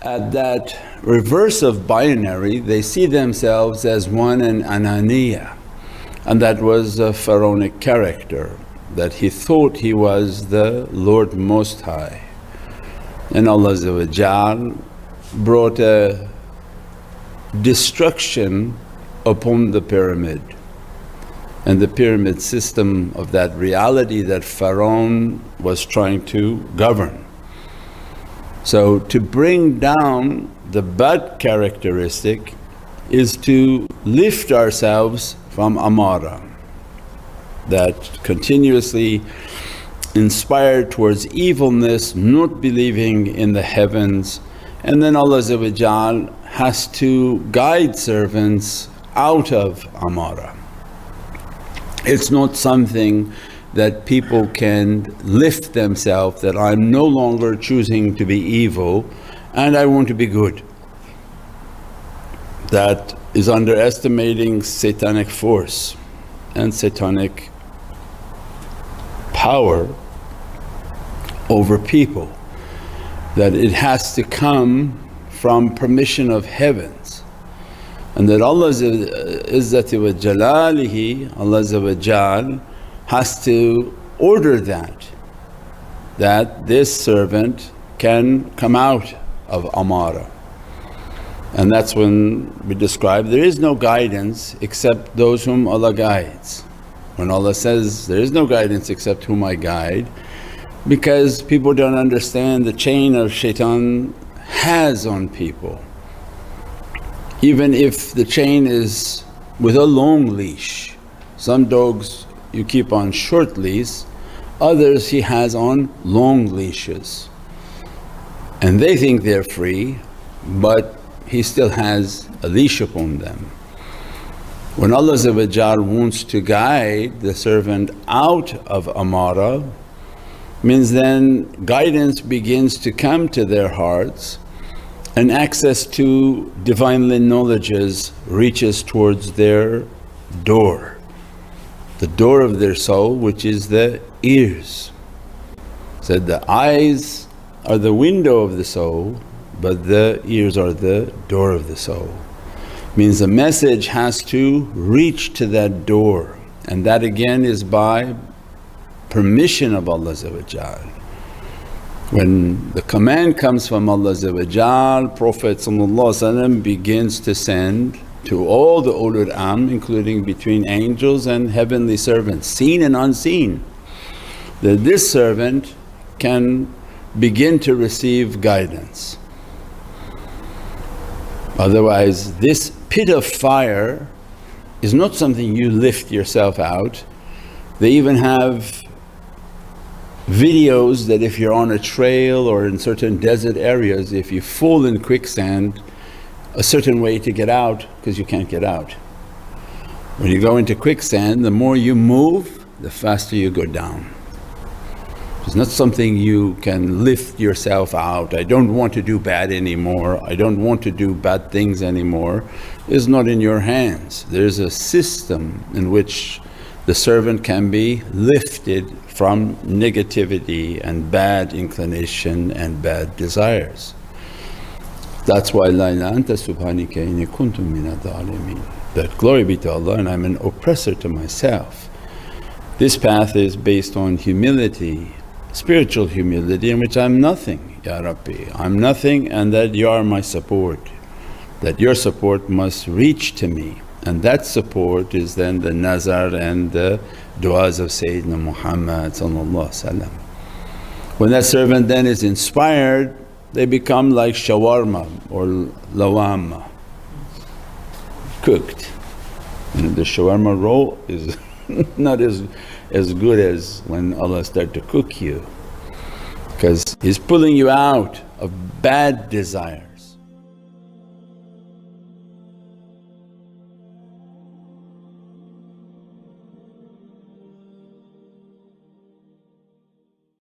at that reverse of binary, they see themselves as one in ananiya, and that was a pharaonic character, that he thought he was the Lord Most High. And Allah brought a destruction upon the pyramid and the pyramid system of that reality that Pharaoh was trying to govern. So to bring down the bad characteristic is to lift ourselves from amara, that continuously inspired towards evilness, not believing in the heavens. And then Allah has to guide servants out of amara. It's not something that people can lift themselves, that I'm no longer choosing to be evil and I want to be good. That is underestimating satanic force and satanic power over people, that it has to come from permission of heavens, and that Allah's Izzati wa Jalalihi, Allah has to order that this servant can come out of amara. And that's when we describe there is no guidance except those whom Allah guides. When Allah says, there is no guidance except whom I guide, because people don't understand the chain of shaitan has on people. Even if the chain is with a long leash, some dogs you keep on short leash, others he has on long leashes, and they think they're free but he still has a leash upon them. When Allah wants to guide the servant out of amara, means then guidance begins to come to their hearts and access to Divinely knowledges reaches towards their door, the door of their soul, which is the ears. Said the eyes are the window of the soul, but the ears are the door of the soul. Means the message has to reach to that door, and that again is by permission of Allah. When the command comes from Allah, Prophet begins to send to all the ulul amr, including between angels and heavenly servants, seen and unseen, that this servant can begin to receive guidance. Otherwise this pit of fire is not something you lift yourself out. They even have videos that if you're on a trail or in certain desert areas, if you fall in quicksand, a certain way to get out, because you can't get out. When you go into quicksand, the more you move, the faster you go down. It's not something you can lift yourself out, I don't want to do bad anymore, I don't want to do bad things anymore. It's not in your hands. There's a system in which the servant can be lifted from negativity and bad inclination and bad desires. That's why La ilaha anta subhanaka inni kuntu minadh dhalimin, that glory be to Allah and I'm an oppressor to myself. This path is based on humility, spiritual humility, in which I'm nothing, Ya Rabbi, I'm nothing, and that You are my support, that Your support must reach to me. And that support is then the nazar and the du'as of Sayyidina Muhammad. When that servant then is inspired, they become like shawarma or lawama, cooked. The shawarma roll is not as good as when Allah starts to cook you, because He's pulling you out of bad desire.